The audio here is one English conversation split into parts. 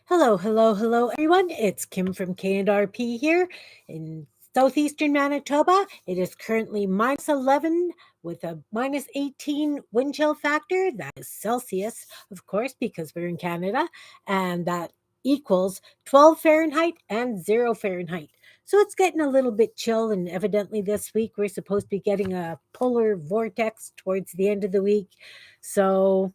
Hello, hello, hello, everyone. It's Kim from K&RP here in southeastern Manitoba. It is currently -11 with a -18 wind chill factor. That is Celsius, of course, because we're in Canada, and that equals 12 Fahrenheit and 0 Fahrenheit. So it's getting a little bit chill, and evidently this week we're supposed to be getting a polar vortex towards the end of the week. So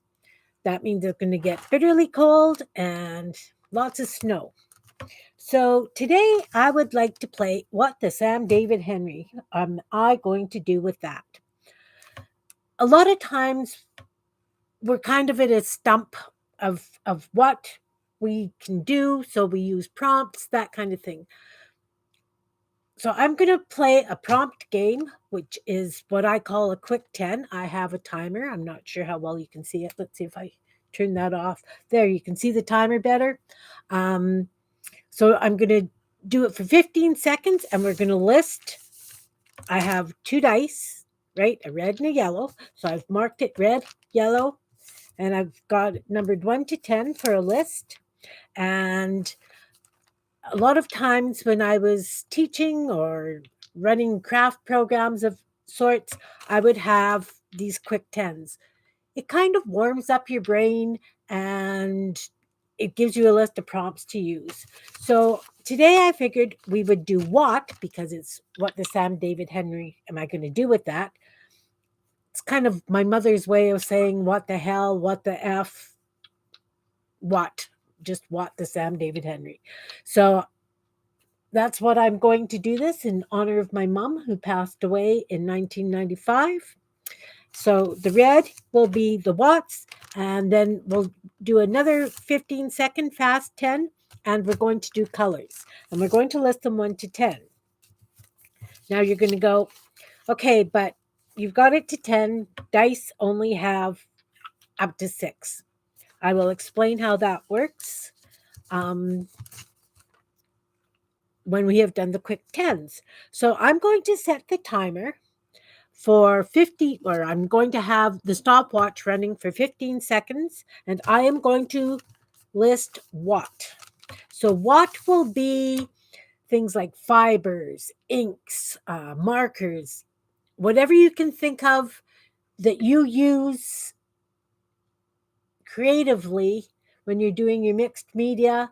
that means it's going to get bitterly cold and lots of snow. So today I would like to play What the Sam David Henry am I going to do with that? A lot of times we're kind of at a stump of what we can do, so we use prompts, that kind of thing. So I'm going to play a prompt game, which is what I call a quick 10. I have a timer. I'm not sure how well you can see it. Let's see if I turn that off. There, you can see the timer better. Um, so I'm going to do it for 15 seconds, and we're going to list. I have two dice, right? A red and a yellow. So I've marked it red, yellow, and I've got it numbered 1 to 10 for a list. And a lot of times when I was teaching or running craft programs of sorts, I would have these quick tens. It kind of warms up your brain and it gives you a list of prompts to use. So today I figured we would do what, because it's what the Sam David Henry am I going to do with that? It's kind of my mother's way of saying what the hell, what the F, what, just what the Sam David Henry. So that's what I'm going to do this in honor of my mom who passed away in 1995. So the red will be the watts, and then we'll do another 15-second fast 10, and we're going to do colors. And we're going to list them 1 to 10. Now you're going to go, okay, but you've got it to 10. Dice only have up to 6. I will explain how that works when we have done the quick 10s. So I'm going to set the timer for 50, or I'm going to have the stopwatch running for 15 seconds, and I am going to list what. So what will be things like fibers, inks, markers, whatever you can think of that you use creatively when you're doing your mixed media.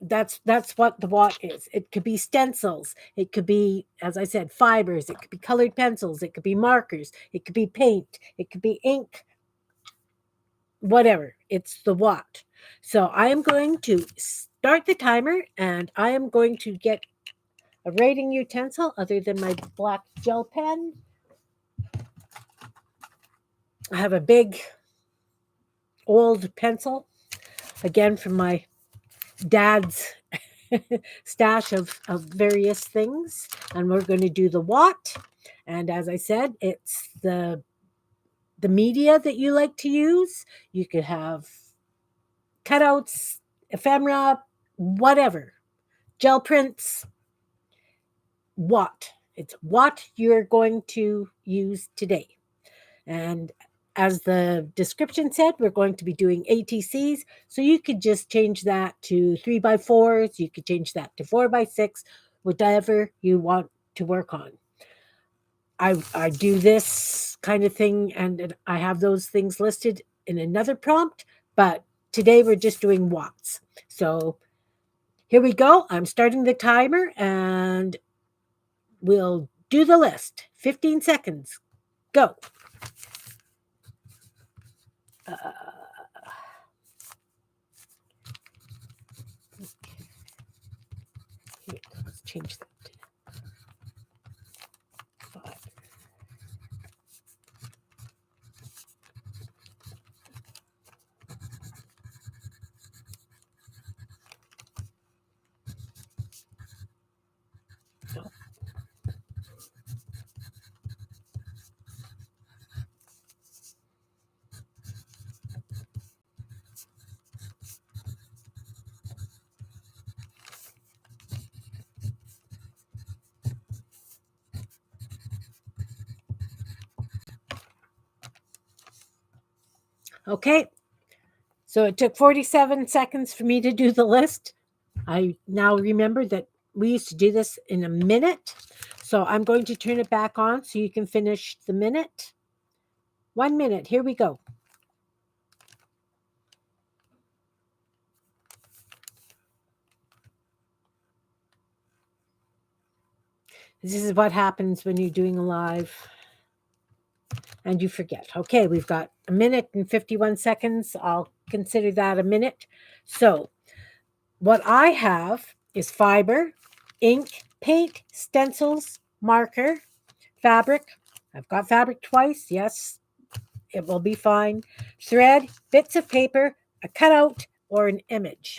That's what the what is. It could be stencils. It could be, as I said, fibers. It could be colored pencils. It could be markers. It could be paint. It could be ink. Whatever. It's the what. So I am going to start the timer, and I am going to get a writing utensil other than my black gel pen. I have a big old pencil, again from my dad's stash of various things, and we're going to do the what. And as I said, it's the media that you like to use. You could have cutouts, ephemera, whatever, gel prints. What? It's what you're going to use today. And as the description said, we're going to be doing ATCs. So you could just change that to 3x4s. You could change that to 4x6, whatever you want to work on. I do this kind of thing, and I have those things listed in another prompt, but today we're just doing watts. So here we go. I'm starting the timer, and we'll do the list. 15 seconds. Go. Let's change that to 5. No. Okay. So it took 47 seconds for me to do the list. I now remember that we used to do this in a minute. So I'm going to turn it back on so you can finish the minute. 1 minute. Here we go. This is what happens when you're doing a live and you forget. Okay, we've got a minute and 51 seconds. I'll consider that a minute. So what I have is fiber, ink, paint, stencils, marker, fabric. I've got fabric twice. Yes, it will be fine. Thread, bits of paper, a cutout, or an image.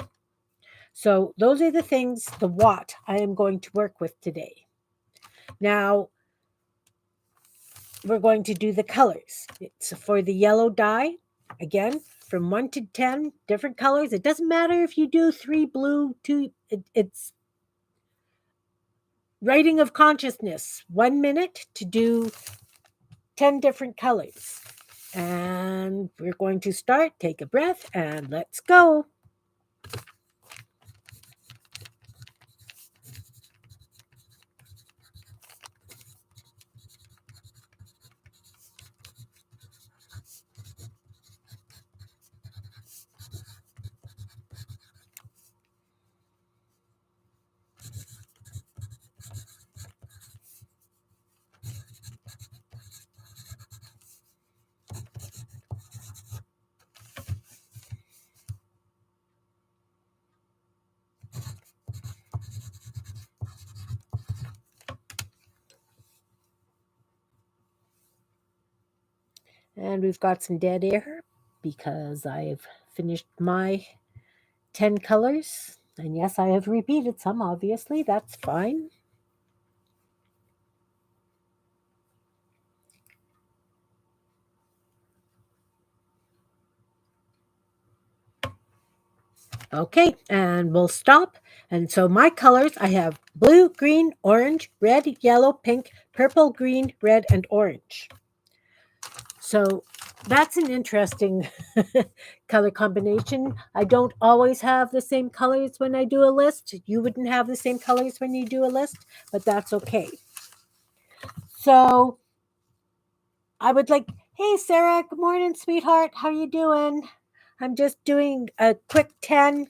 So those are the things, the what I am going to work with today. Now, we're going to do the colors. It's for the yellow dye. Again, from 1 to 10, different colors. It doesn't matter if you do 3 blue, 2, it's writing of consciousness. 1 minute to do 10 different colors. And we're going to start. Take a breath and let's go. And we've got some dead air because I've finished my 10 colors. And yes, I have repeated some, obviously. That's fine. Okay, and we'll stop. And so my colors, I have blue, green, orange, red, yellow, pink, purple, green, red, and orange. So that's an interesting color combination. I don't always have the same colors when I do a list. You wouldn't have the same colors when you do a list, but that's okay. So I would like, hey Sarah, good morning, sweetheart. How you doing? I'm just doing a quick 10.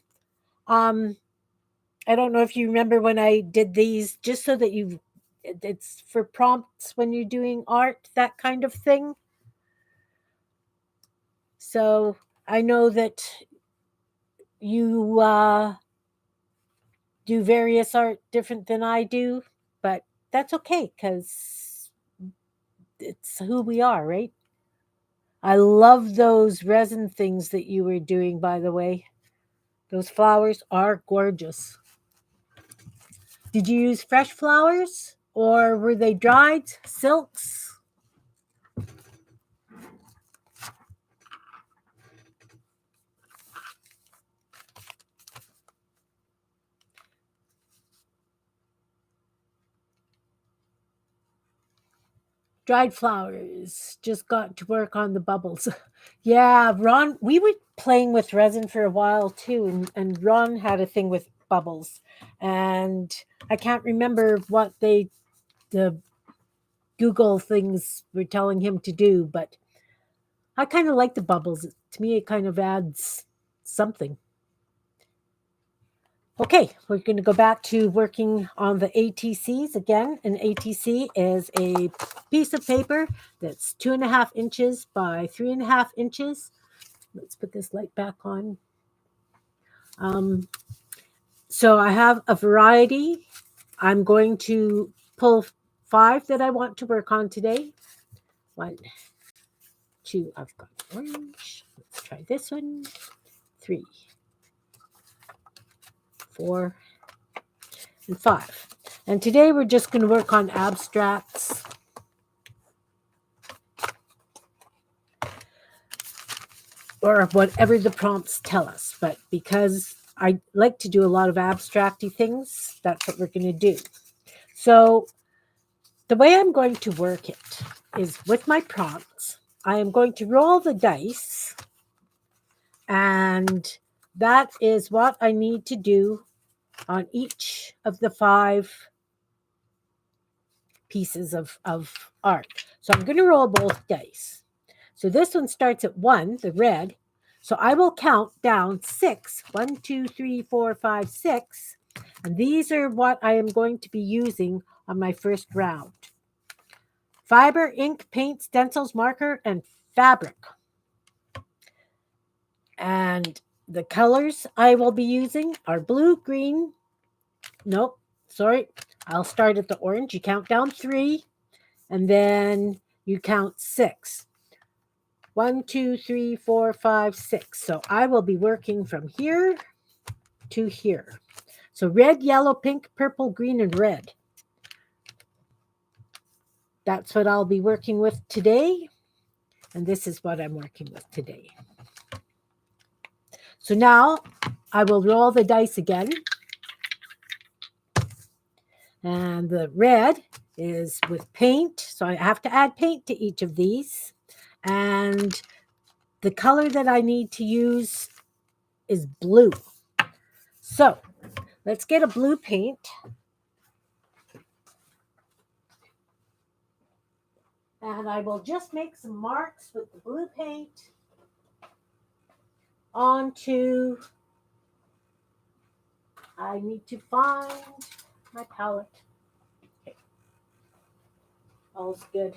I don't know if you remember when I did these, just so that it's for prompts when you're doing art, that kind of thing. So I know that you do various art different than I do, but that's okay because it's who we are, right? I love those resin things that you were doing, by the way. Those flowers are gorgeous. Did you use fresh flowers or were they dried silks? Dried flowers. Just got to work on the bubbles. Yeah, Ron, we were playing with resin for a while too, and Ron had a thing with bubbles. And I can't remember what the Google things were telling him to do, but I kind of like the bubbles. To me, it kind of adds something. Okay, we're going to go back to working on the ATCs again. An ATC is a piece of paper that's 2.5 inches by 3.5 inches. Let's put this light back on. So I have a variety. I'm going to pull 5 that I want to work on today. 1, 2, I've got orange. Let's try this one. 3, 4, and 5. And today we're just going to work on abstracts. Or whatever the prompts tell us. But because I like to do a lot of abstracty things, that's what we're going to do. So the way I'm going to work it is with my prompts. I am going to roll the dice And that is what I need to do on each of the 5 pieces of art. So I'm going to roll both dice. So this one starts at 1, the red. So I will count down 6. 1, 2, 3, 4, 5, 6. And these are what I am going to be using on my first round. Fiber, ink, paint, stencils, marker, and fabric. And the colors I will be using are blue, green. Nope, sorry. I'll start at the orange. You count down 3, and then you count 6. 1, 2, 3, 4, 5, 6. So I will be working from here to here. So red, yellow, pink, purple, green, and red. That's what I'll be working with today. And this is what I'm working with today. So now I will roll the dice again. And the red is with paint. So I have to add paint to each of these. And the color that I need to use is blue. So let's get a blue paint. And I will just make some marks with the blue paint onto, I need to find my palette. Okay. All's good.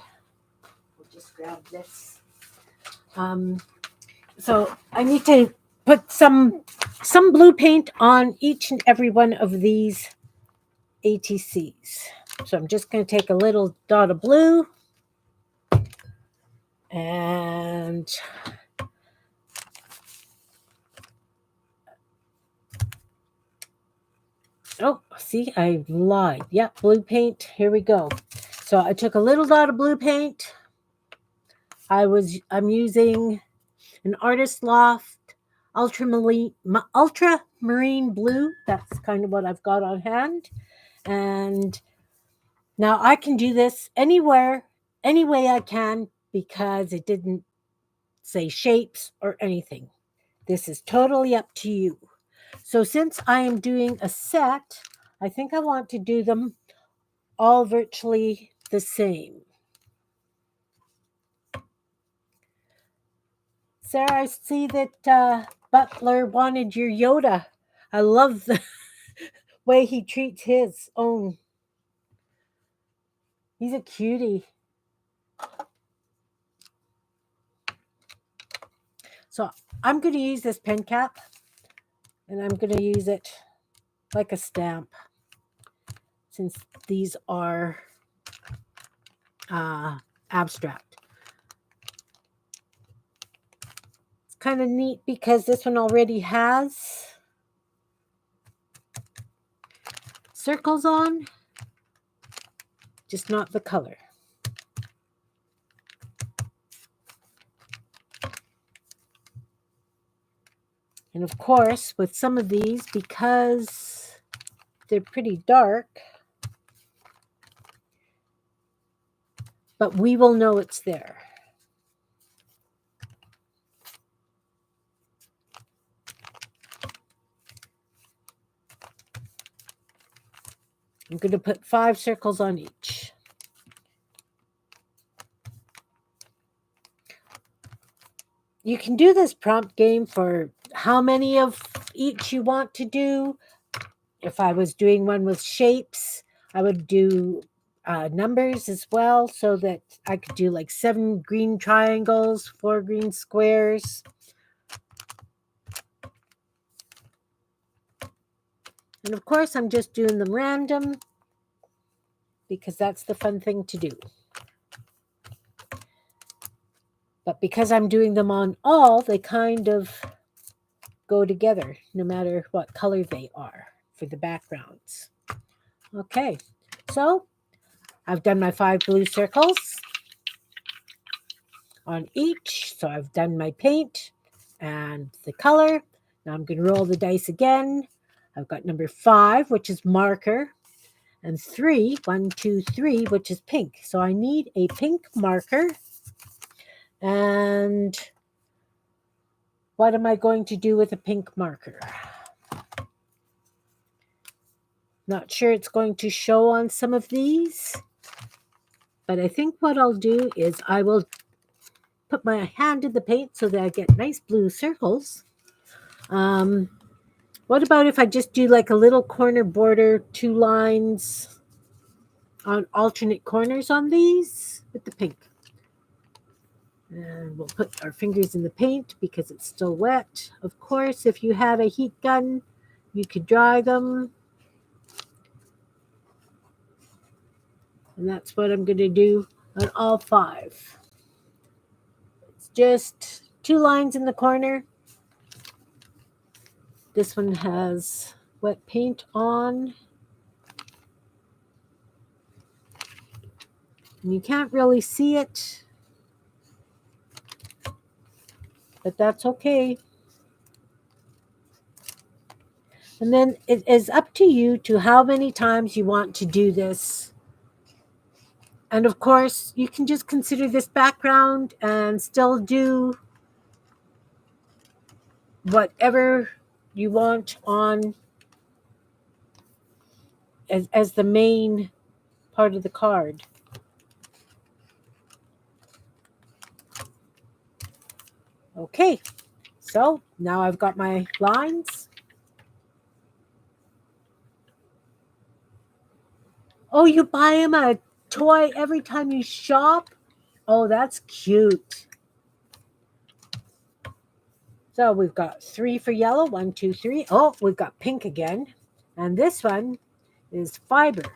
We'll just grab this. So I need to put some blue paint on each and every one of these ATCs. So I'm just going to take a little dot of blue and oh, see, I lied. Yep, blue paint. Here we go. So I took a little dot of blue paint. I'm using an Artist Loft ultramarine blue. That's kind of what I've got on hand. And now I can do this anywhere, any way I can, because it didn't say shapes or anything. This is totally up to you. So since I am doing a set, I think I want to do them all virtually the same. Sarah, I see that Butler wanted your Yoda. I love the way he treats his own. He's a cutie. So I'm going to use this pen cap, and I'm going to use it like a stamp, since these are abstract. It's kind of neat because this one already has circles on, just not the color. And of course, with some of these, because they're pretty dark, but we will know it's there. I'm going to put 5 circles on each. You can do this prompt game for how many of each you want to do. If I was doing one with shapes, I would do numbers as well, so that I could do like 7 green triangles, 4 green squares. And of course, I'm just doing them random because that's the fun thing to do. But because I'm doing them on all, they kind of go together no matter what color they are for the backgrounds. Okay, so I've done my 5 blue circles on each. So I've done my paint and the color. Now I'm going to roll the dice again. I've got number 5, which is marker, and 3, 1, 2, 3, which is pink. So I need a pink marker. And what am I going to do with a pink marker? Not sure it's going to show on some of these, but I think what I'll do is I will put my hand in the paint so that I get nice blue circles. What about if I just do like a little corner border, 2 lines on alternate corners on these with the pink? And we'll put our fingers in the paint because it's still wet. Of course, if you had a heat gun, you could dry them. And that's what I'm going to do on all 5. It's just 2 lines in the corner. This one has wet paint on. And you can't really see it, but that's okay. And then it is up to you to how many times you want to do this. And of course, you can just consider this background and still do whatever you want on as the main part of the card. Okay, so now I've got my lines. Oh, you buy him a toy every time you shop? Oh, that's cute. So we've got 3 for yellow. 1, 2, 3. Oh, we've got pink again. And this one is fibre.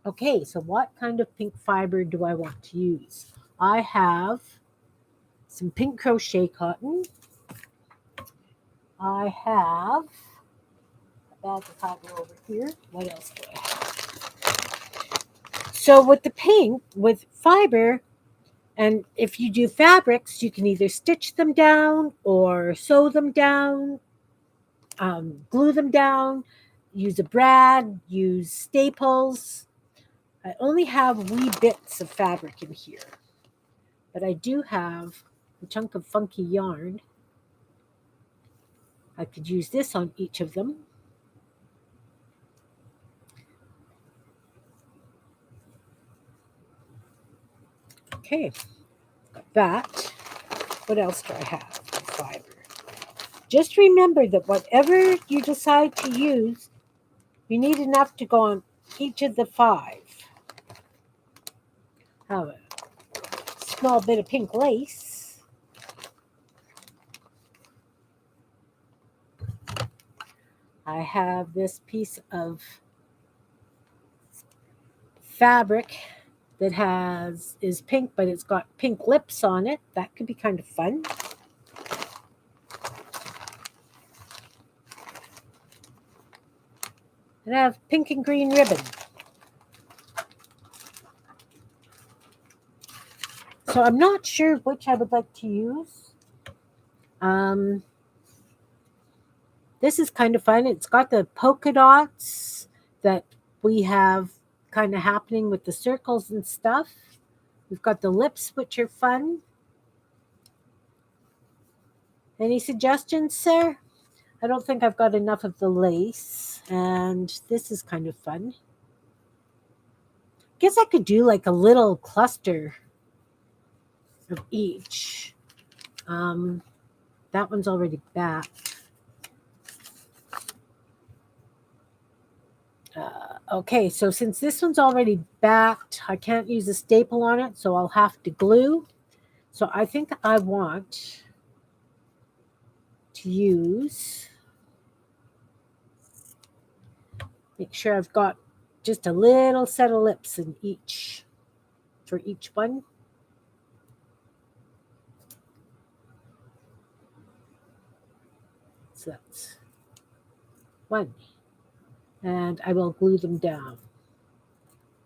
Okay, so what kind of pink fibre do I want to use? I have some pink crochet cotton. I have a bag of fibre over here. What else do I have? So with the pink, with fibre, and if you do fabrics, you can either stitch them down or sew them down, glue them down, use a brad, use staples. I only have wee bits of fabric in here, but I do have a chunk of funky yarn. I could use this on each of them. Okay, got that. What else do I have? Fiber. Just remember that whatever you decide to use, you need enough to go on each of the 5. Have a small bit of pink lace. I have this piece of fabric that is pink, but it's got pink lips on it. That could be kind of fun. And I have pink and green ribbon. So I'm not sure which I would like to use. This is kind of fun. It's got the polka dots that we have kind of happening with the circles and stuff. We've got the lips, which are fun. Any suggestions, sir? I don't think I've got enough of the lace. And this is kind of fun. Guess I could do like a little cluster of each. That one's already backed. Okay, so since this one's already backed, I can't use a staple on it, so I'll have to glue. So I think I want to use, make sure I've got just a little set of lips in each, for each one. So that's 1. And I will glue them down.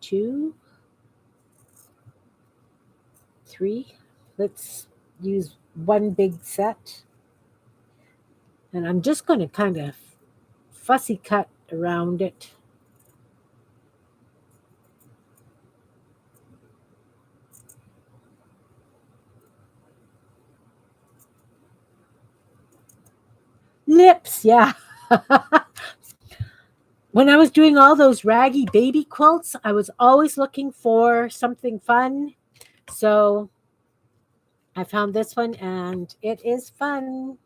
2, 3. Let's use 1 big set. And I'm just going to kind of fussy cut around it. quilts, yeah. When I was doing all those raggy baby quilts, I was always looking for something fun. So I found this one and it is fun.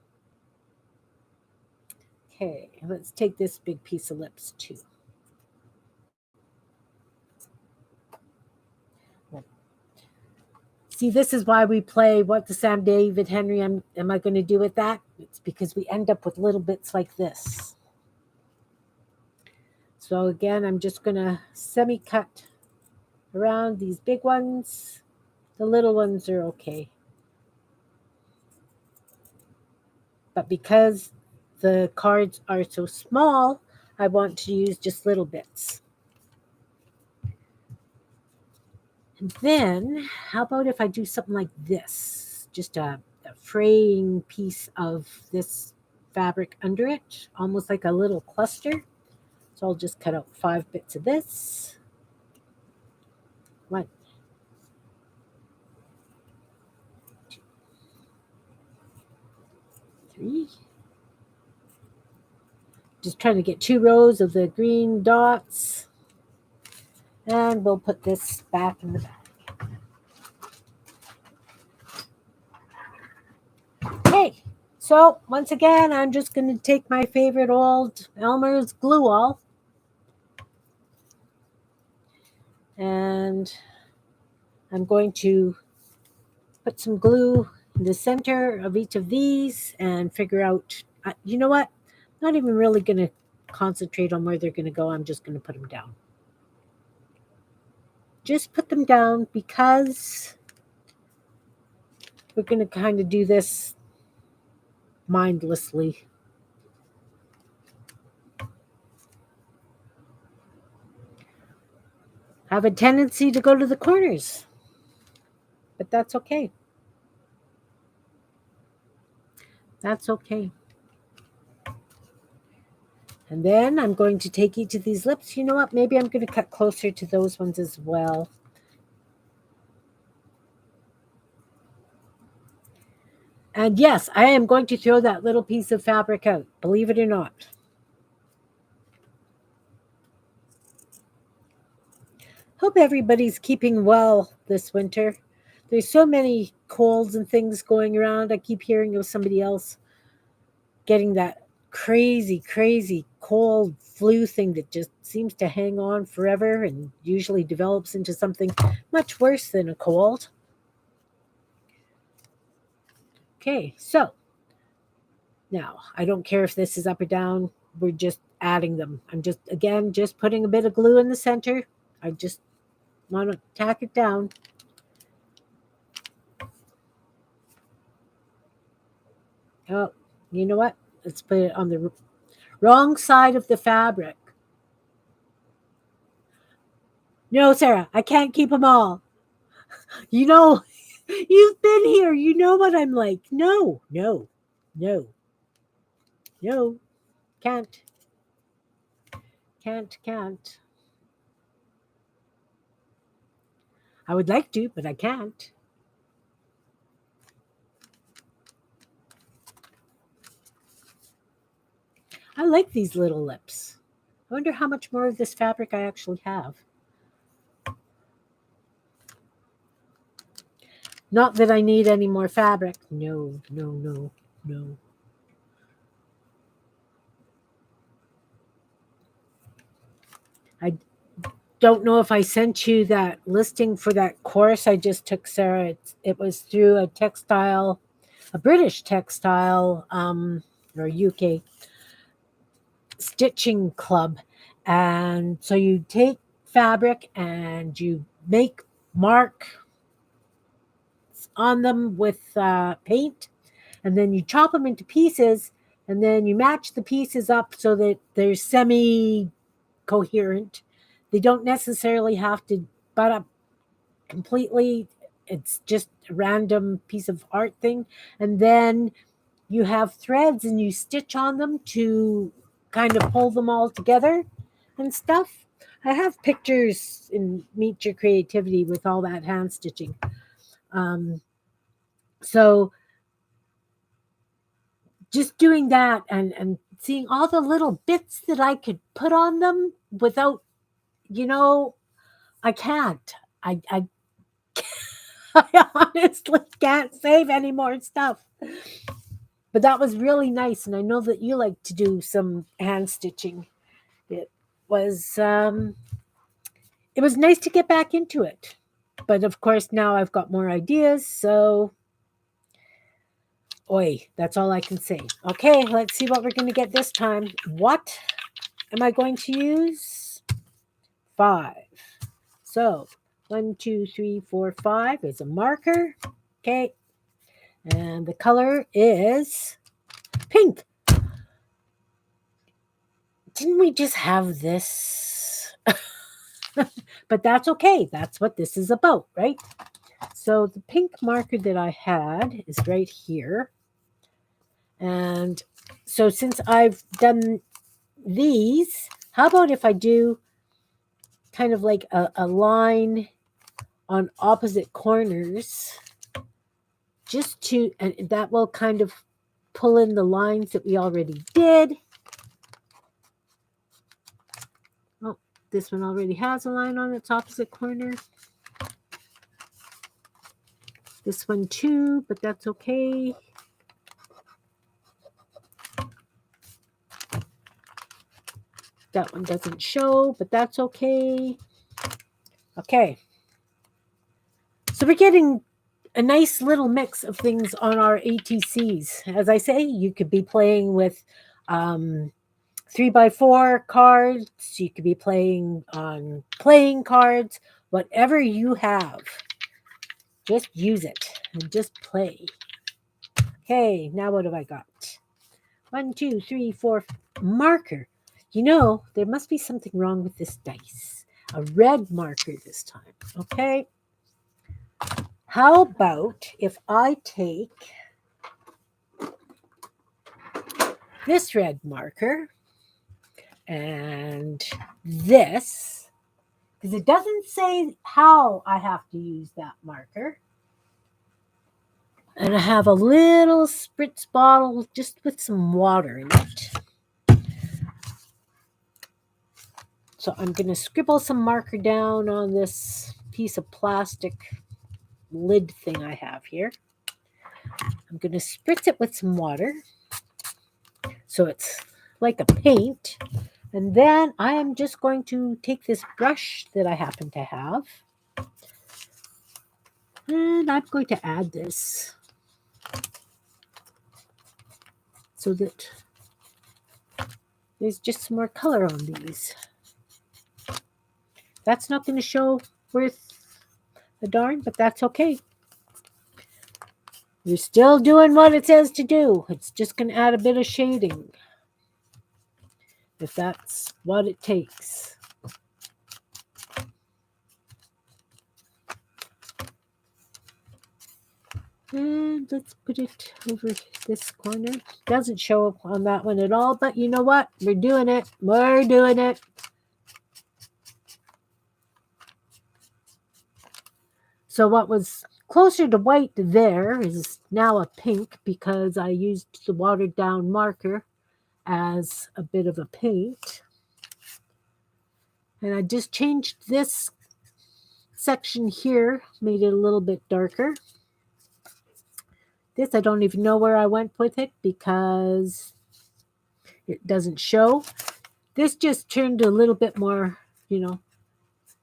Okay, let's take this big piece of lips too. See, this is why we play What the Sam David Henry am I going to do with that? It's because we end up with little bits like this. So again, I'm just going to semi-cut around these big ones. The little ones are okay. But because the cards are so small, I want to use just little bits. And then, how about if I do something like this? Just a fraying piece of this fabric under it, almost like a little cluster. So I'll just cut out 5 bits of this. 1, 2, 3. Just trying to get 2 rows of the green dots. And we'll put this back in the bag. Okay, so once again, I'm just going to take my favorite old Elmer's glue wall. And I'm going to put some glue in the center of each of these and figure out, you know what? I'm not even really going to concentrate on where they're going to go. I'm just going to put them down. Just put them down because we're going to kind of do this mindlessly. I have a tendency to go to the corners, but that's okay. That's okay. And then I'm going to take each of these lips. You know what? Maybe I'm going to cut closer to those ones as well. And yes, I am going to throw that little piece of fabric out, believe it or not. Hope everybody's keeping well this winter. There's so many colds and things going around. I keep hearing of somebody else getting that crazy, crazy cold flu thing that just seems to hang on forever and usually develops into something much worse than a cold. Okay, so now I don't care if this is up or down. We're just adding them. I'm just, again, just putting a bit of glue in the center. I just want to tack it down. Oh, you know what? Let's put it on the wrong side of the fabric. No, Sarah, I can't keep them all. You know, you've been here. You know what I'm like. No, no, no, no. Can't. Can't. I would like to, but I can't. I like these little lips. I wonder how much more of this fabric I actually have. Not that I need any more fabric. No, no, no, no. I don't know if I sent you that listing for that course I just took, Sarah. It was through a British textile, or UK stitching club. And so you take fabric and you make mark on them with paint, and then you chop them into pieces, and then you match the pieces up so that they're semi-coherent. They don't necessarily have to butt up completely. It's just a random piece of art thing. And then you have threads and you stitch on them to kind of pull them all together and stuff. I have pictures in Meet Your Creativity with all that hand stitching. So just doing that and seeing all the little bits that I could put on them without, you know, I can't. I I honestly can't save any more stuff. But that was really nice, and I know that you like to do some hand stitching. It was it was nice to get back into it. But of course now I've got more ideas, so oi, that's all I can say. Okay, let's see what we're going to get this time. What am I going to use? 5. So 1, 2, 3, 4, 5 is a marker. Okay. And the color is pink. Didn't we just have this? But that's okay. That's what this is about, right? So the pink marker that I had is right here. And so since I've done these, how about if I do kind of like a line on opposite corners, just to, and that will kind of pull in the lines that we already did. Oh, this one already has a line on its opposite corner. This one too, but that's okay. That one doesn't show, but that's okay. Okay. So we're getting a nice little mix of things on our ATCs. As I say, you could be playing with 3x4 cards. You could be playing on playing cards. Whatever you have, just use it and just play. Okay, now what have I got? 1, 2, 3, 4, marker. You know, there must be something wrong with this dice. A red marker this time. Okay. How about if I take this red marker and this, because it doesn't say how I have to use that marker. And I have a little spritz bottle just with some water in it. So I'm going to scribble some marker down on this piece of plastic lid thing I have here. I'm going to spritz it with some water so it's like a paint. And then I am just going to take this brush that I happen to have, and I'm going to add this so that there's just some more color on these. That's not going to show worth a darn, but that's okay. You're still doing what it says to do. It's just going to add a bit of shading, if that's what it takes. And let's put it over this corner. Doesn't show up on that one at all, but you know what? We're doing it. We're doing it. So what was closer to white there is now a pink because I used the watered down marker as a bit of a paint. And I just changed this section here, made it a little bit darker. This, I don't even know where I went with it because it doesn't show. This just turned a little bit more,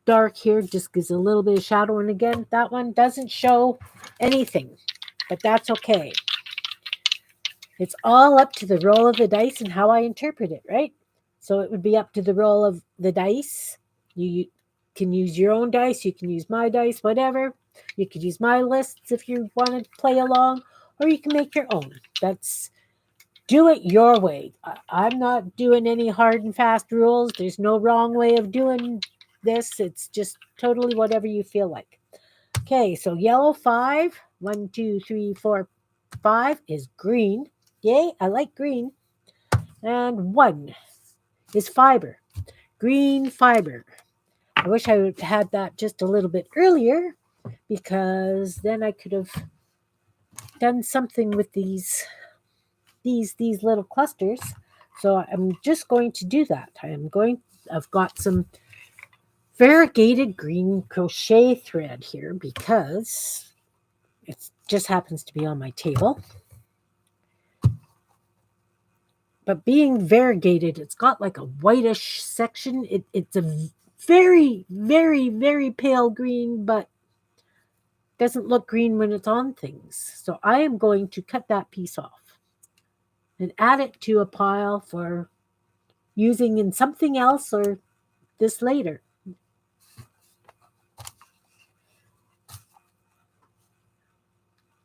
dark here, just gives a little bit of shadow. And again, that one doesn't show anything, but that's okay. It's all up to the roll of the dice and how I interpret it, right? So it would be up to the roll of the dice. You can use your own dice. You can use my dice, whatever. You could use my lists if you want to play along, or you can make your own. Do it your way. I'm not doing any hard and fast rules. There's no wrong way of doing this. It's just totally whatever you feel like. Okay, so yellow 5, 1, 2, 3, 4, 5 is green. Yay, I like green. And 1 is fiber. Green fiber. I wish I would have had that just a little bit earlier because then I could have done something with these these little clusters. So I'm just going to do that. I've got some variegated green crochet thread here because it just happens to be on my table. But being variegated, it's got like a whitish section. It's a very, very, very pale green, but doesn't look green when it's on things. So I am going to cut that piece off and add it to a pile for using in something else or this later.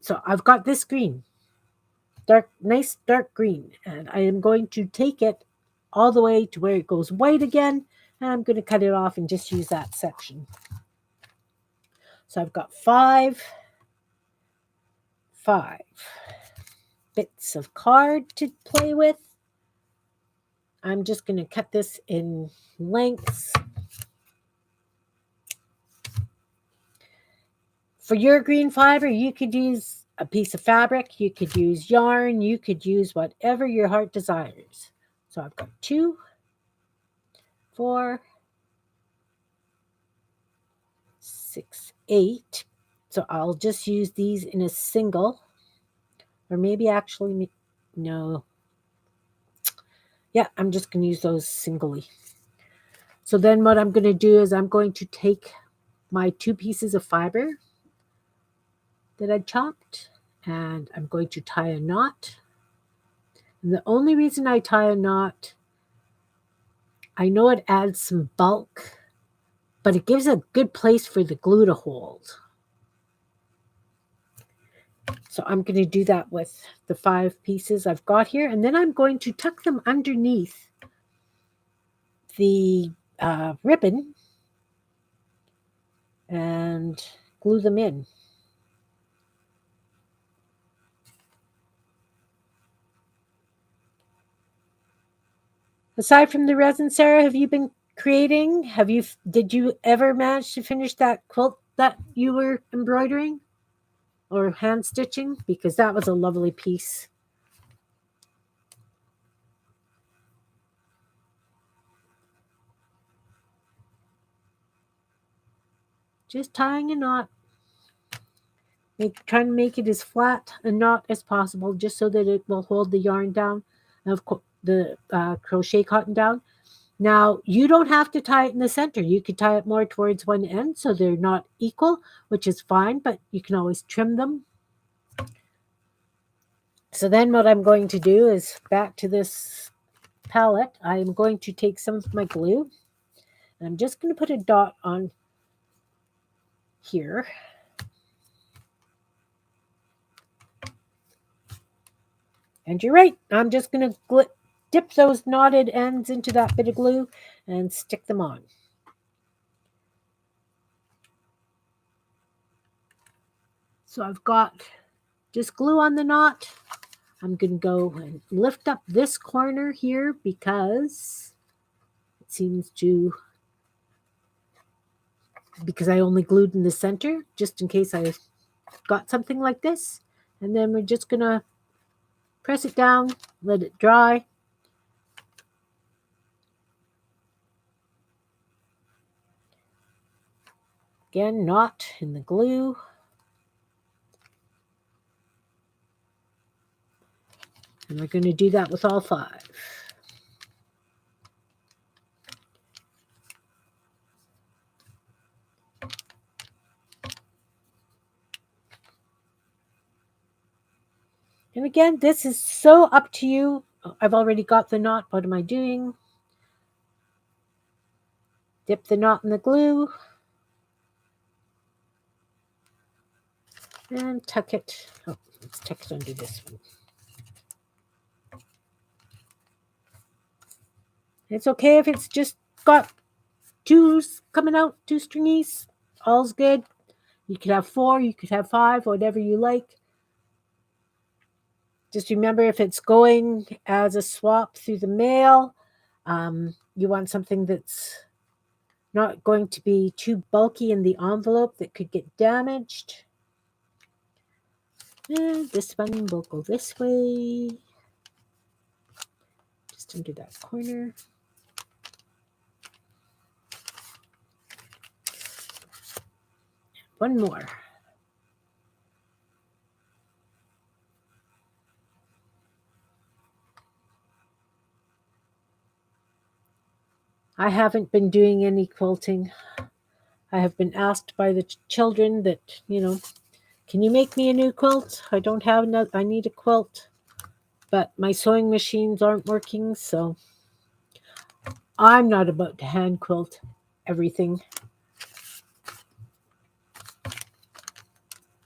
So I've got this green, nice dark green, and I am going to take it all the way to where it goes white again, and I'm going to cut it off and just use that section. So I've got five bits of card to play with. I'm just going to cut this in lengths. For your green fiber, you could use a piece of fabric, you could use yarn, you could use whatever your heart desires. So I've got 2, 4, 6, 8. So I'll just use these in a single, or maybe actually, no. Yeah, I'm just going to use those singly. So then what I'm going to do is I'm going to take my 2 pieces of fiber that I chopped, and I'm going to tie a knot. And the only reason I tie a knot, I know it adds some bulk, but it gives a good place for the glue to hold. So I'm going to do that with the 5 pieces I've got here, and then I'm going to tuck them underneath the ribbon and glue them in. Aside from the resin, Sarah, have you been creating? Did you ever manage to finish that quilt that you were embroidering or hand stitching? Because that was a lovely piece. Just tying a knot. Trying to make it as flat a knot as possible, just so that it will hold the yarn down, of the crochet cotton down. Now, you don't have to tie it in the center. You could tie it more towards one end so they're not equal, which is fine, but you can always trim them. So then what I'm going to do is, back to this palette, I'm going to take some of my glue, and I'm just going to put a dot on here. And you're right, I'm just going to dip those knotted ends into that bit of glue and stick them on. So I've got just glue on the knot. I'm going to go and lift up this corner here because it seems to, because I only glued in the center, just in case I got something like this. And then we're just going to press it down, let it dry. Again, knot in the glue. And we're going to do that with all 5. And again, this is so up to you. I've already got the knot. What am I doing? Dip the knot in the glue. And tuck it. Oh, let's tuck it under this one. It's okay if it's just got 2s coming out, 2 stringies. All's good. You could have 4, you could have 5, whatever you like. Just remember, if it's going as a swap through the mail, you want something that's not going to be too bulky in the envelope that could get damaged. And this one will go this way. just into that corner. One more. I haven't been doing any quilting. I have been asked by the children that, can you make me a new quilt? I don't have enough. I need a quilt. But my sewing machines aren't working, so I'm not about to hand quilt everything.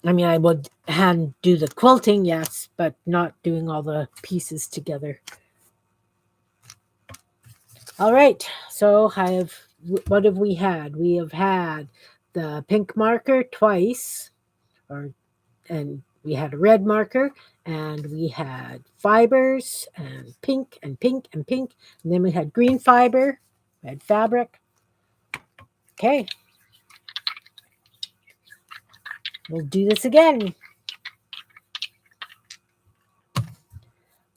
I mean, I would hand do the quilting, yes, but not doing all the pieces together. All right, so what have we had? We have had the pink marker twice, and we had a red marker, and we had fibers, and pink, and pink, and pink, and then we had green fiber, red fabric. Okay, we'll do this again.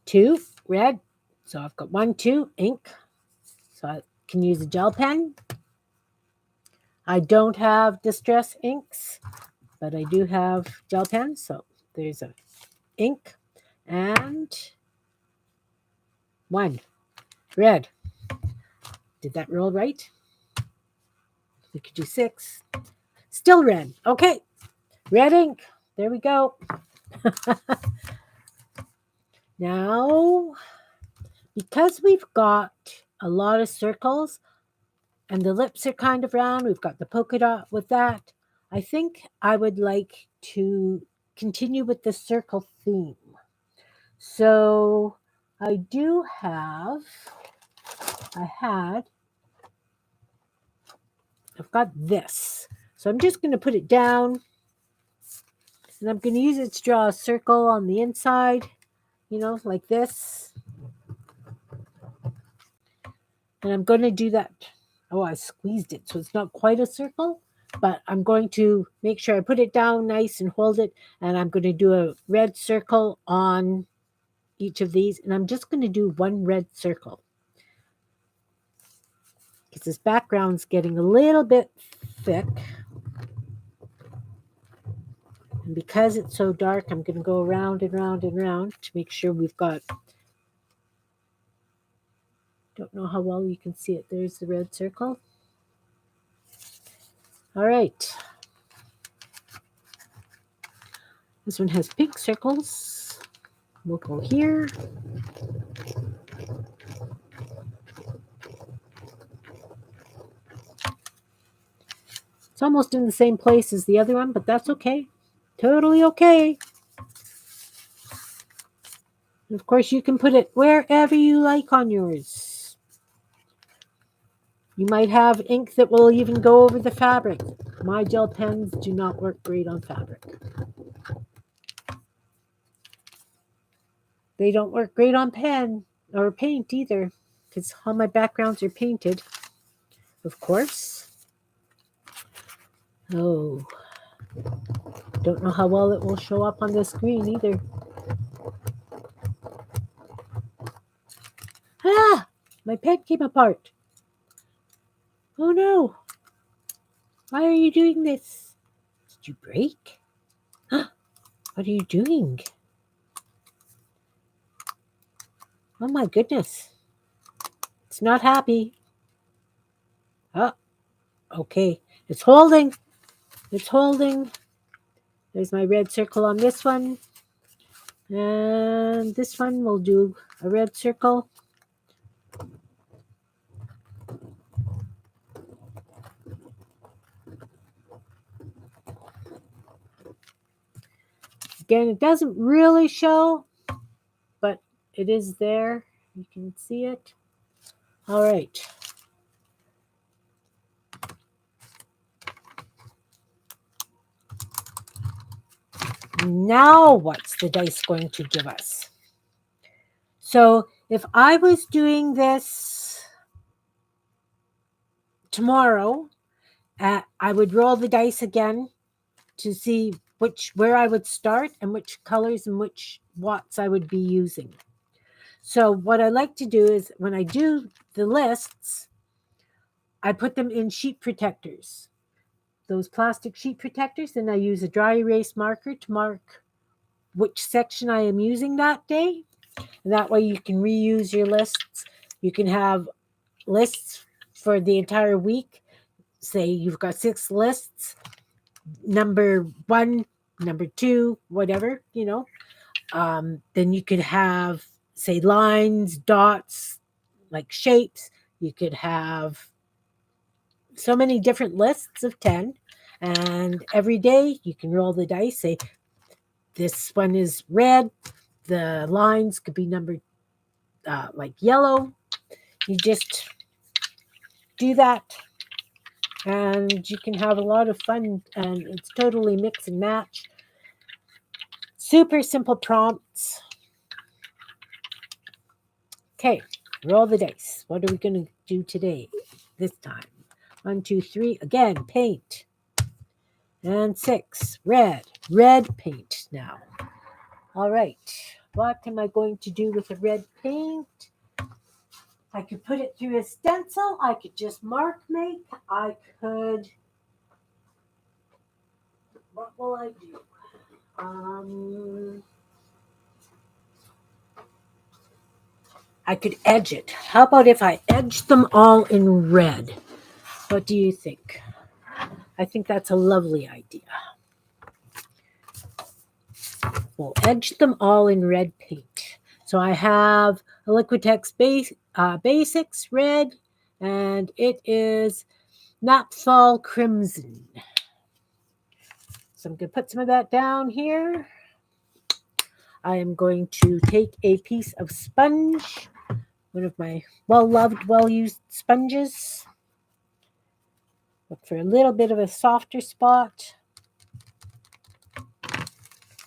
2, red, so I've got 1, 2, ink, so I can use a gel pen. I don't have distress inks, but I do have gel pens, so there's a ink, and 1, red. Did that roll right? We could do 6. Still red. Okay, red ink. There we go. Now, because we've got a lot of circles and the lips are kind of round, we've got the polka dot with that, I think I would like to continue with the circle theme. So I've got this. So I'm just going to put it down, and I'm going to use it to draw a circle on the inside, like this. And I'm going to do that. Oh, I squeezed it, so it's not quite a circle, but I'm going to make sure I put it down nice and hold it, and I'm going to do a red circle on each of these, and I'm just going to do 1 red circle because this background's getting a little bit thick. And because it's so dark, I'm going to go around and round and round to make sure we've got... Don't know how well you can see it. There's the red circle. All right. This one has pink circles. We'll go here. It's almost in the same place as the other one, but that's okay. Totally okay. And of course, you can put it wherever you like on yours. You might have ink that will even go over the fabric. My gel pens do not work great on fabric. They don't work great on pen or paint either, because all my backgrounds are painted, of course. Oh, don't know how well it will show up on the screen either. Ah, my pen came apart. Oh no. Why are you doing this? Did you break? What are you doing? Oh my goodness. It's not happy. Oh, okay. It's holding. It's holding. There's my red circle on this one. And this one will do a red circle. Again, it doesn't really show, but it is there. You can see it. All right. Now what's the dice going to give us? So if I was doing this tomorrow, I would roll the dice again to see where I would start and which colors and which watts I would be using. So what I like to do is when I do the lists, I put them in sheet protectors, those plastic sheet protectors, and I use a dry erase marker to mark which section I am using that day. And that way you can reuse your lists. You can have lists for the entire week. Say you've got 6 lists, number 1, number 2, whatever, then you could have, say, lines, dots, like shapes. You could have so many different lists of 10. And every day you can roll the dice, say, this one is red. The lines could be numbered like yellow. You just do that and you can have a lot of fun, and it's totally mix and match. Super simple prompts. Okay, roll the dice. What are we going to do today? This time. 1, 2, 3. Again, paint. And 6. Red. Red paint now. All right. What am I going to do with the red paint? I could put it through a stencil. I could just mark make. I could... What will I do? I could edge it. How about if I edge them all in red? What do you think? I think that's a lovely idea. We'll edge them all in red paint. So I have a Liquitex Basics red, and it is Napthol Crimson. So I'm going to put some of that down here. I am going to take a piece of sponge, one of my well-loved, well-used sponges. Look for a little bit of a softer spot.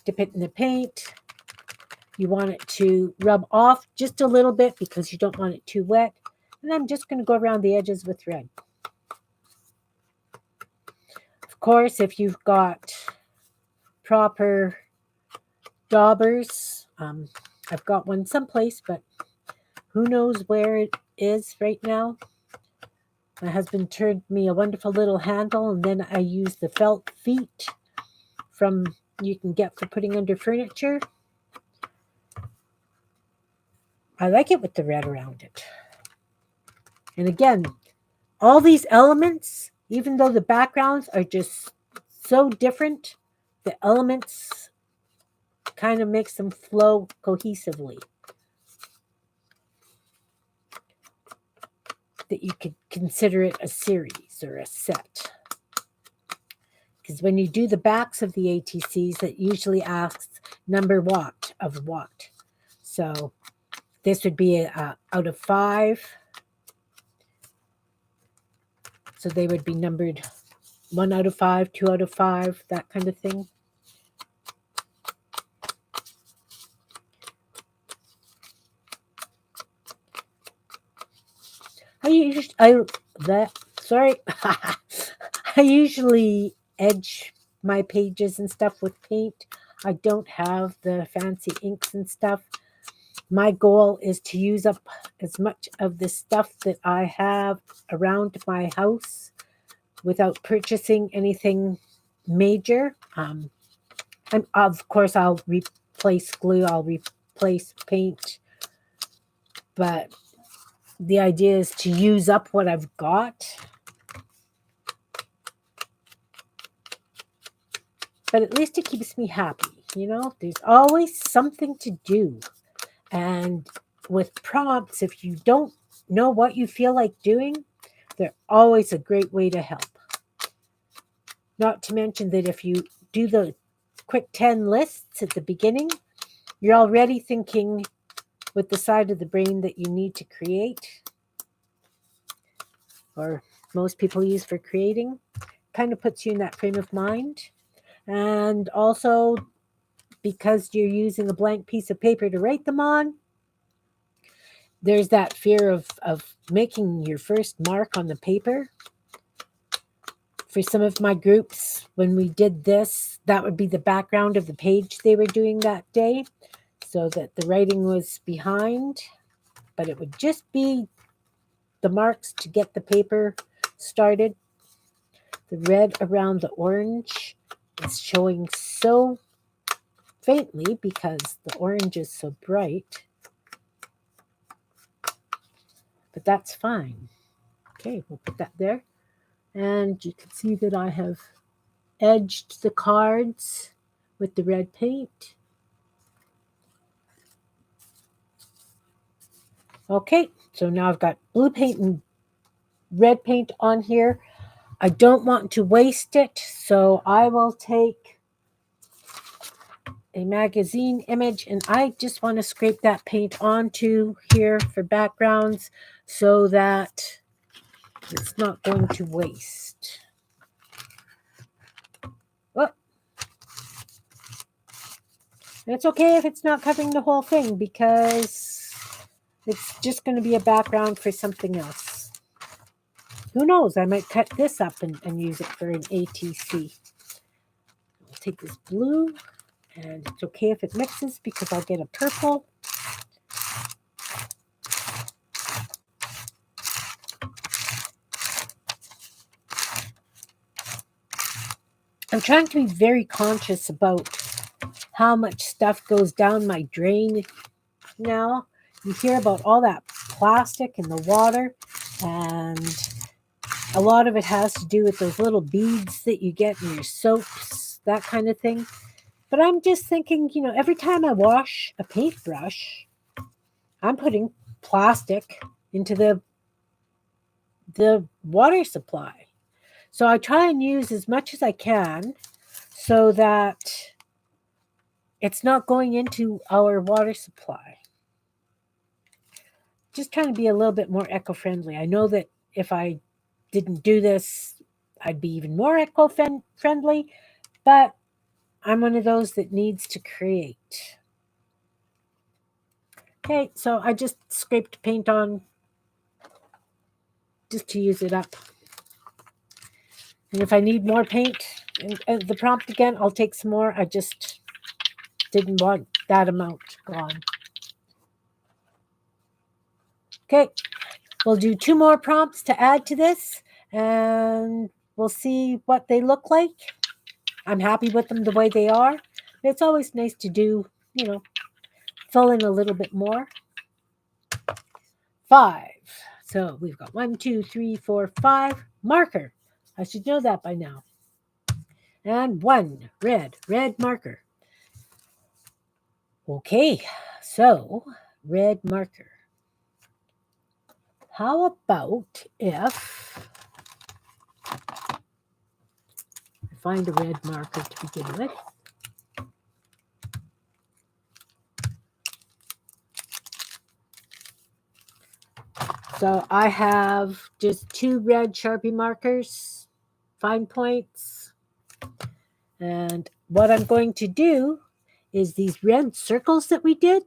Dip it in the paint. You want it to rub off just a little bit because you don't want it too wet. And I'm just going to go around the edges with red. Of course, if you've got proper daubers, I've got one someplace, but who knows where it is right now. My husband turned me a wonderful little handle, and then I use the felt feet from you can get for putting under furniture. I like it with the red around it. And again, all these elements, even though the backgrounds are just so different, the elements kind of makes them flow cohesively. That you could consider it a series or a set. Because when you do the backs of the ATCs, it usually asks number what of what. So this would be out of 5. So they would be numbered 1 out of 5, 2 out of 5, that kind of thing. I usually edge my pages and stuff with paint. I don't have the fancy inks and stuff. My goal is to use up as much of the stuff that I have around my house without purchasing anything major. Of course, I'll replace glue, I'll replace paint, but the idea is to use up what I've got. But at least it keeps me happy, There's always something to do. And with prompts, if you don't know what you feel like doing, they're always a great way to help. Not to mention that if you do the quick 10 lists at the beginning, you're already thinking with the side of the brain that you need to create, or most people use for creating. Kind of puts you in that frame of mind. And also, because you're using a blank piece of paper to write them on, there's that fear of making your first mark on the paper. For some of my groups, when we did this, that would be the background of the page they were doing that day. so that the writing was behind, but it would just be the marks to get the paper started. The red around the orange is showing so faintly because the orange is so bright, but that's fine. Okay, we'll put that there. And you can see that I have edged the cards with the red paint. Okay, so now I've got blue paint and red paint on here. I don't want to waste it, so I will take a magazine image and I just want to scrape that paint onto here for backgrounds so that it's not going to waste. Oh. It's okay if it's not covering the whole thing because it's just going to be a background for something else. Who knows? I might cut this up and use it for an ATC. I'll take this blue, and it's okay if it mixes because I'll get a purple. I'm trying to be very conscious about how much stuff goes down my drain now. You hear about all that plastic in the water, and a lot of it has to do with those little beads that you get in your soaps, that kind of thing. But I'm just thinking, every time I wash a paintbrush, I'm putting plastic into the water supply. So I try and use as much as I can so that it's not going into our water supply. Just trying to be a little bit more eco-friendly. I know that if I didn't do this, I'd be even more eco-friendly, but I'm one of those that needs to create. Okay, so I just scraped paint on just to use it up. And if I need more paint and the prompt again, I'll take some more. I just didn't want that amount gone. Okay, we'll do 2 more prompts to add to this, and we'll see what they look like. I'm happy with them the way they are. It's always nice to do, fill in a little bit more. 5. So we've got 1, 2, 3, 4, 5. Marker. I should know that by now. And 1. Red marker. Okay, so red marker. How about if I find a red marker to begin with? So I have just 2 red Sharpie markers, fine points. And what I'm going to do is these red circles that we did,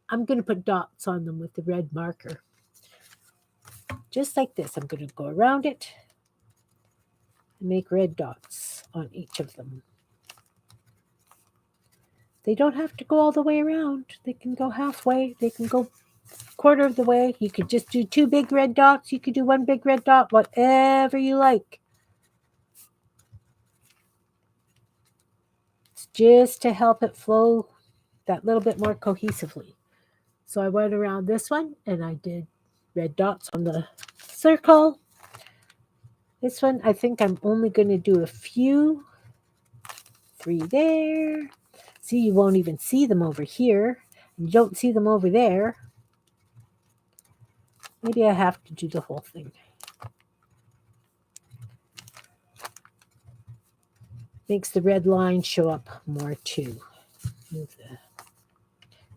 I'm going to put dots on them with the red marker. Just like this. I'm going to go around it and make red dots on each of them. They don't have to go all the way around. They can go halfway. They can go quarter of the way. You could just do 2 big red dots. You could do 1 big red dot, whatever you like. It's just to help it flow that little bit more cohesively. So I went around this one and I did red dots on the circle. This one, I think I'm only going to do a few. 3 there. See, you won't even see them over here. You don't see them over there. Maybe I have to do the whole thing. Makes the red line show up more too. Move the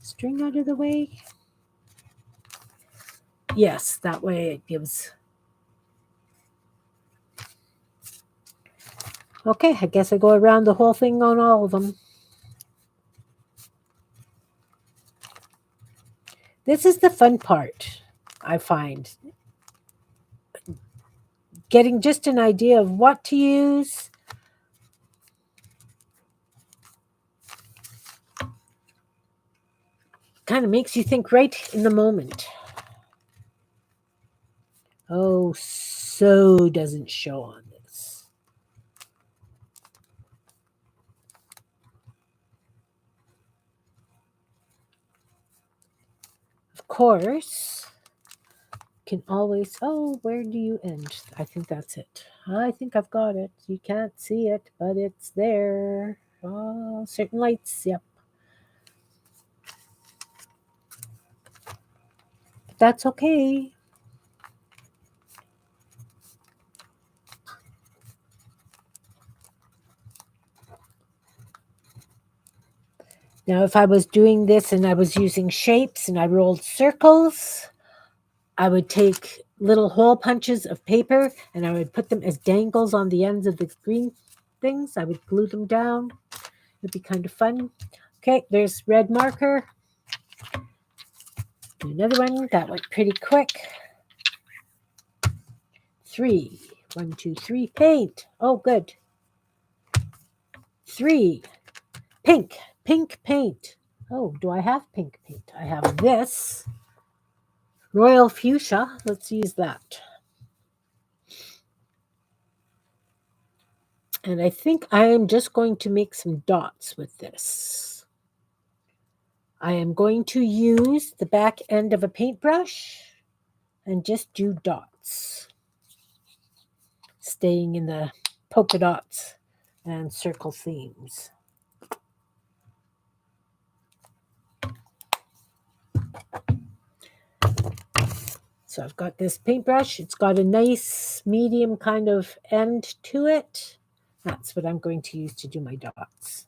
string out of the way. Yes, that way it gives. Okay, I guess I go around the whole thing on all of them. This is the fun part, I find. Getting just an idea of what to use. kind of makes you think right in the moment. Oh, so doesn't show on this. Of course, can always, oh, where do you end? I think that's it. I think I've got it. You can't see it, but it's there. Oh, certain lights, yep. But that's okay. Now, if I was doing this and I was using shapes and I rolled circles, I would take little hole punches of paper and I would put them as dangles on the ends of the green things. I would glue them down. It'd be kind of fun. Okay, there's red marker. Another one. That went pretty quick. 3. 1, 2, 3. Paint. Oh, good. 3. Pink. Pink paint. Oh, do I have pink paint? I have this. Royal fuchsia. Let's use that. And I think I am just going to make some dots with this. I am going to use the back end of a paintbrush and just do dots. Staying in the polka dots and circle themes. So I've got this paintbrush. It's got a nice medium kind of end to it. That's what I'm going to use to do my dots.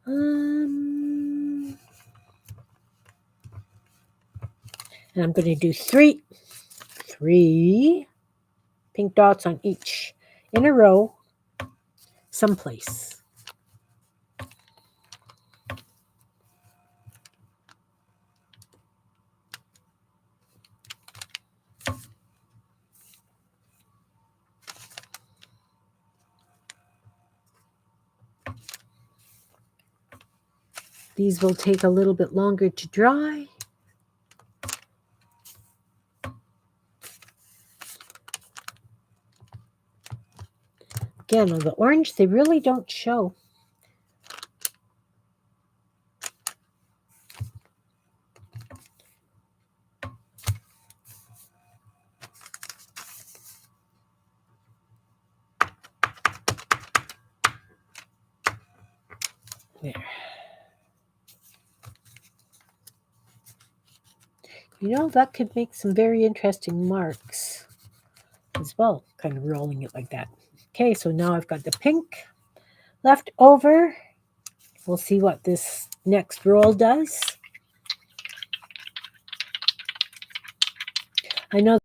And I'm going to do three pink dots on each in a row someplace. These will take a little bit longer to dry. Again, on the orange, they really don't show. There. You know, that could make some very interesting marks as well, kind of rolling it like that. Okay, so now I've got the pink left over. We'll see what this next roll does. I know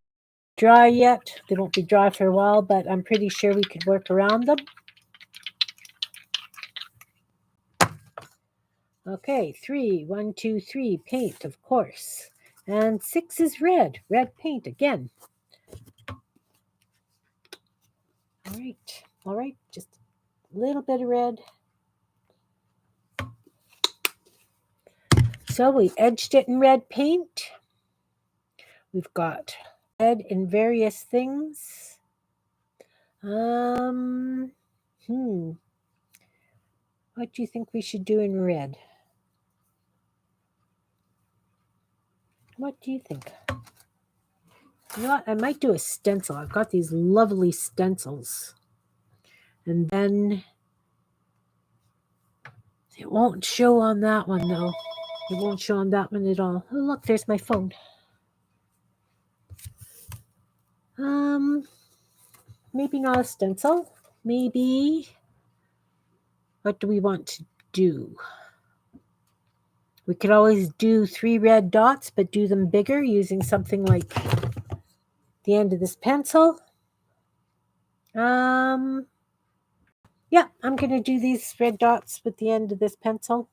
they're dry yet. They won't be dry for a while, but I'm pretty sure we could work around them. Okay, 3, 1, 2, 3, paint, of course. And 6 is red paint again. All right, just a little bit of red. So we edged it in red paint. We've got red in various things. What do you think we should do in red? What do you think? You know what? I might do a stencil. I've got these lovely stencils. And then it won't show on that one, though. It won't show on that one at all. Oh, look, there's my phone. Maybe not a stencil. Maybe, what do we want to do? We could always do 3 red dots, but do them bigger using something like the end of this pencil. Yeah, I'm going to do these red dots with the end of this pencil.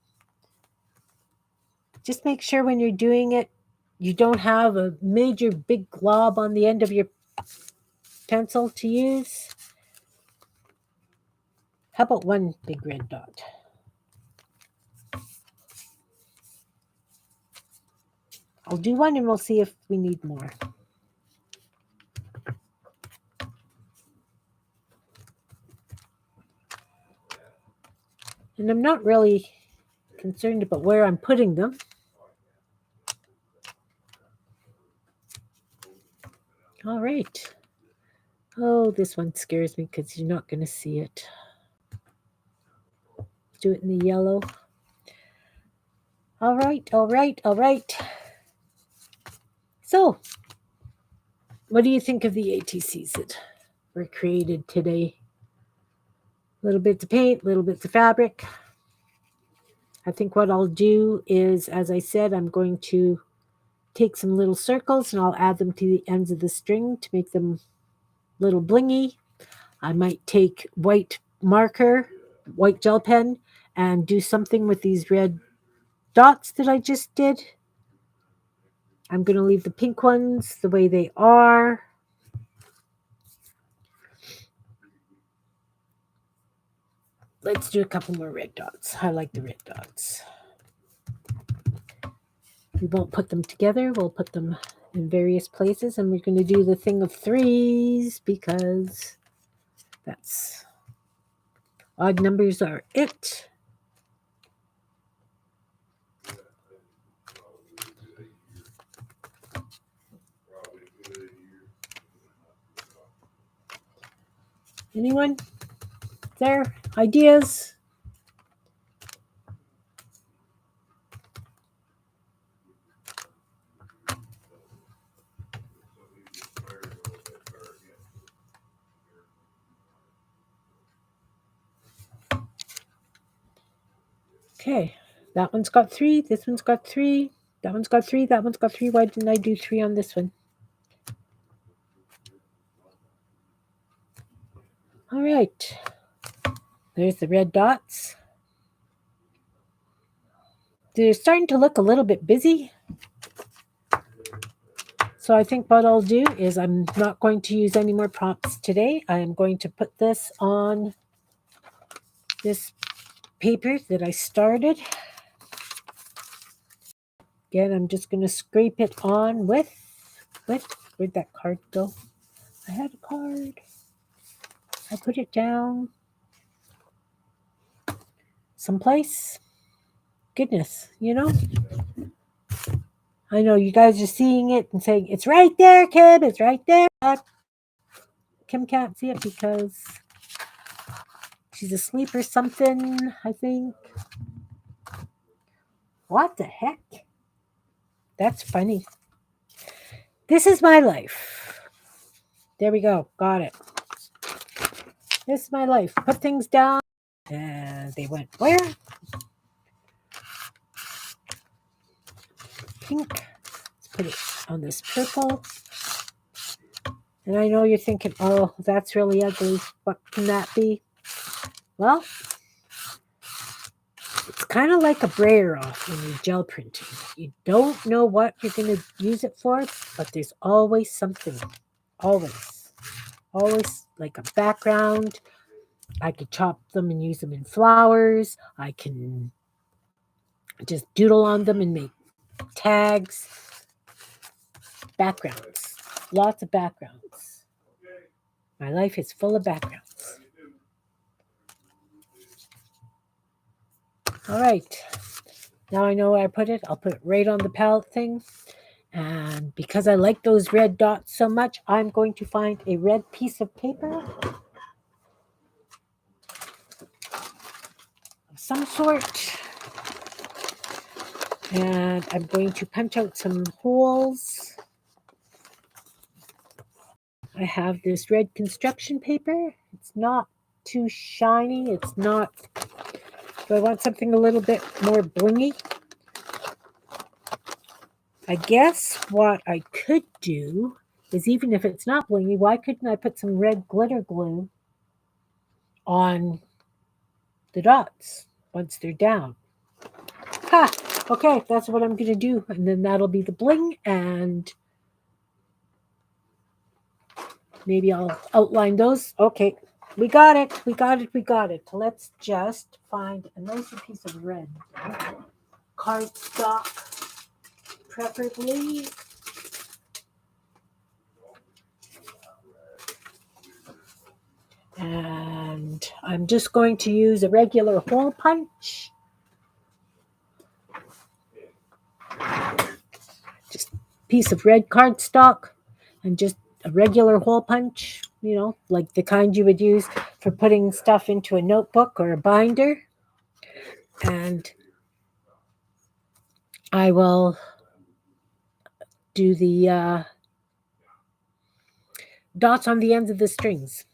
Just make sure when you're doing it, you don't have a major big glob on the end of your pencil to use. How about one big red dot? I'll do one and we'll see if we need more. And I'm not really concerned about where I'm putting them. All right. Oh, this one scares me because you're not going to see it. Do it in the yellow. All right, all right, all right. So, what do you think of the ATCs that were created today? Little bits of paint, little bits of fabric. I think what I'll do is, as I said, I'm going to take some little circles and I'll add them to the ends of the string to make them little blingy. I might take white marker, white gel pen, and do something with these red dots that I just did. I'm going to leave the pink ones the way they are. Let's do a couple more red dots. I like the red dots. We won't put them together. We'll put them in various places, and we're going to do the thing of threes because that's odd numbers are it. Anyone there? Ideas? Okay, that one's got three. This one's got three. That one's got three. That one's got three. Why didn't I do three on this one? All right. There's the red dots. They're starting to look a little bit busy. So I think what I'll do is I'm not going to use any more prompts today. I am going to put this on this paper that I started. Again, I'm just going to scrape it on with, where'd that card go? I had a card. I put it down someplace. Goodness, you know? I know you guys are seeing it and saying, it's right there, Kim, it's right there. Kim can't see it because she's asleep or something, I think. What the heck? That's funny. This is my life. There we go. Got it. This is my life. Put things down. And they went where? Pink. Let's put it on this purple. And I know you're thinking, oh, that's really ugly. What can that be? Well, it's kind of like a brayer off when you're gel printing. You don't know what you're going to use it for, but there's always something. Always. Always like a background. I could chop them and use them in flowers. I can just doodle on them and make tags. Backgrounds. Lots of backgrounds. My life is full of backgrounds. All right. Now I know where I put it. I'll put it right on the palette thing. And because I like those red dots so much, I'm going to find a red piece of paper of some sort. And I'm going to punch out some holes. I have this red construction paper. It's not too shiny. It's not... Do I want something a little bit more blingy? I guess what I could do is, even if it's not blingy, why couldn't I put some red glitter glue on the dots once they're down? Ha! Okay, that's what I'm going to do. And then that'll be the bling, and maybe I'll outline those. Okay, we got it. We got it. We got it. Let's just find a nicer piece of red cardstock. preferably. And I'm just going to use a regular hole punch. Just a piece of red cardstock and just a regular hole punch, like the kind you would use for putting stuff into a notebook or a binder. And I will do the dots on the ends of the strings.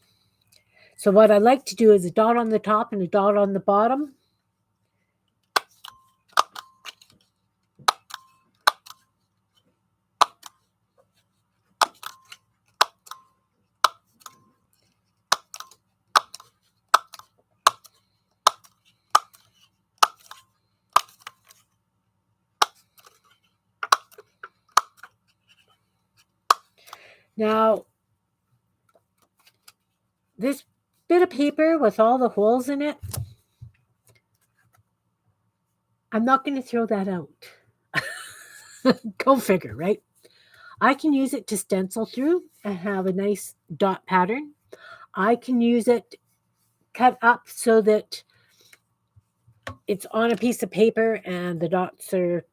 So what I like to do is a dot on the top and a dot on the bottom. Now, this bit of paper with all the holes in it, I'm not going to throw that out. Go figure, right? I can use it to stencil through and have a nice dot pattern. I can use it cut up so that it's on a piece of paper and the dots are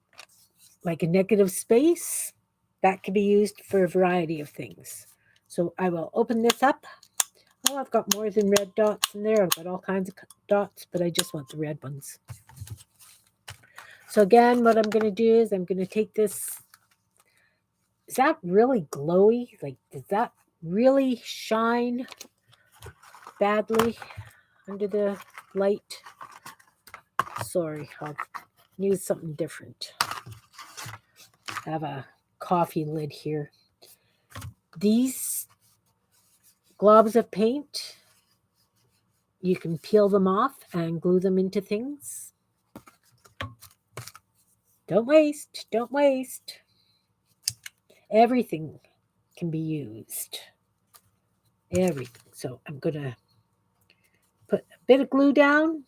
like a negative space. That can be used for a variety of things. So I will open this up. Oh, I've got more than red dots in there. I've got all kinds of dots, but I just want the red ones. So again, what I'm going to do is I'm going to take this. Is that really glowy? Like, does that really shine badly under the light? Sorry, I'll use something different. I have a coffee lid here. These globs of paint, you can peel them off and glue them into things. Don't waste, don't waste. Everything can be used. Everything. So I'm going to put a bit of glue down.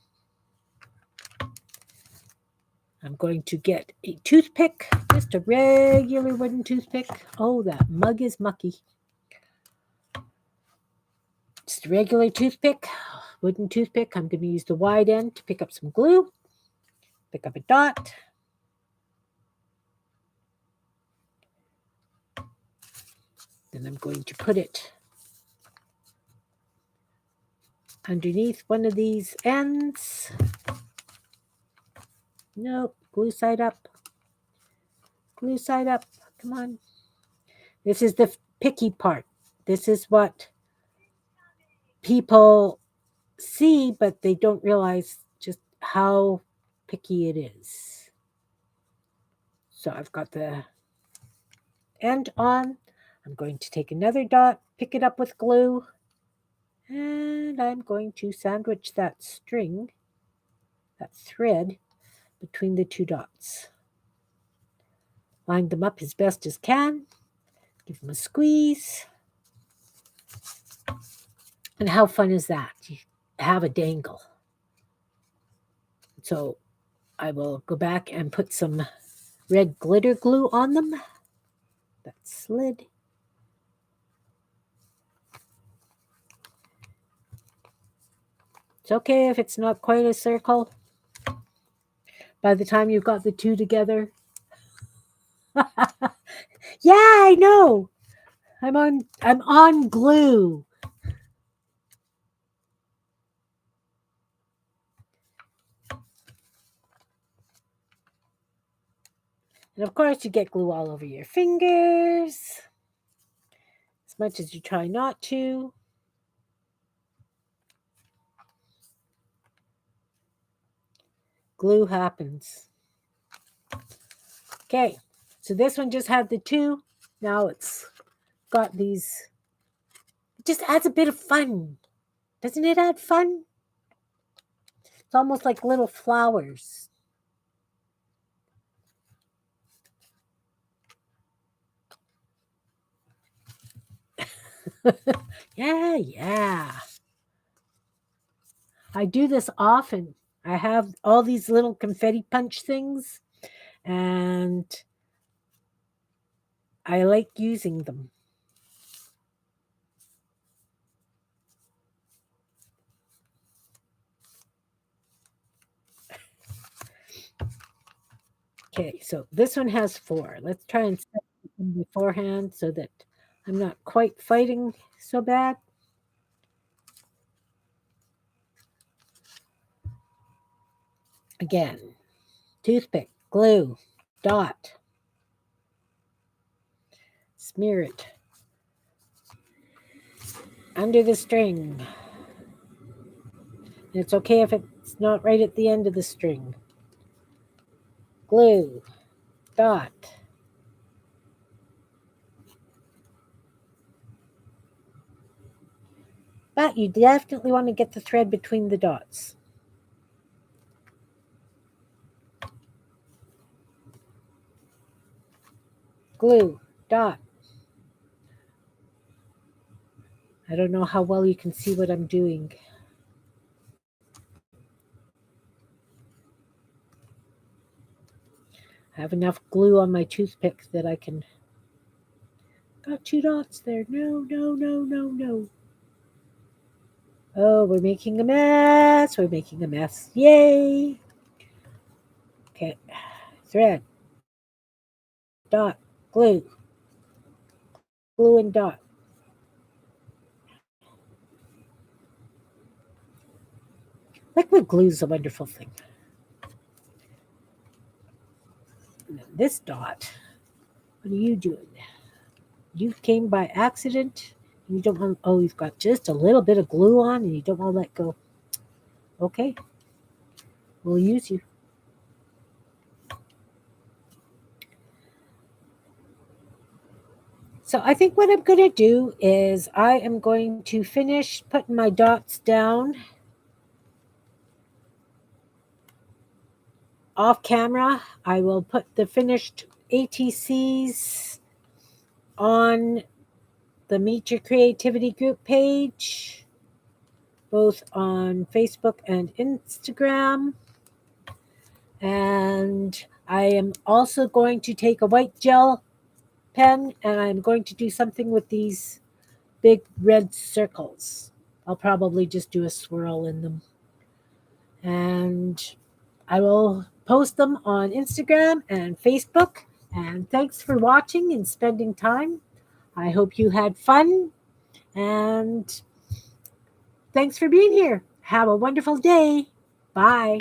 I'm going to get a toothpick, just a regular wooden toothpick. Oh, that mug is mucky. Just a regular toothpick, wooden toothpick. I'm going to use the wide end to pick up some glue. Pick up a dot. Then I'm going to put it underneath one of these ends. Nope, glue side up. Glue side up. Come on. This is the picky part. This is what people see, but they don't realize just how picky it is. So I've got the end on. I'm going to take another dot, pick it up with glue, and I'm going to sandwich that string, that thread, between the two dots. Line them up as best as can. Give them a squeeze. And how fun is that? You have a dangle. So I will go back and put some red glitter glue on them. That slid. It's okay if it's not quite a circle. By the time you've got the two together. Yeah, I know. I'm on glue. And of course, you get glue all over your fingers, as much as you try not to. Glue happens. Okay, so this one just had the two. Now it's got these. It just adds a bit of fun. Doesn't it add fun? It's almost like little flowers. Yeah. I do this often. I have all these little confetti punch things, and I like using them. Okay, so this one has 4. Let's try and set them beforehand so that I'm not quite fighting so bad. Again, toothpick, glue, dot, smear it under the string. And it's okay if it's not right at the end of the string. Glue, dot. But you definitely want to get the thread between the dots. Glue, dot. I don't know how well you can see what I'm doing. I have enough glue on my toothpick that I can... Got 2 dots there. No, no, no, no, no. Oh, we're making a mess. We're making a mess. Yay. Okay. Thread. Dot. Glue. Glue and dot. Liquid glue is a wonderful thing. And then this dot. What are you doing? You came by accident. You don't want... Oh, you've got just a little bit of glue on and you don't want to let go. Okay. We'll use you. So I think what I'm going to do is I am going to finish putting my dots down off camera. I will put the finished ATCs on the Meet Your Creativity group page, both on Facebook and Instagram. And I am also going to take a white gel pen and I'm going to do something with these big red circles. I'll probably just do a swirl in them. And I will post them on Instagram and Facebook. And thanks for watching and spending time. I hope you had fun. And thanks for being here. Have a wonderful day. Bye.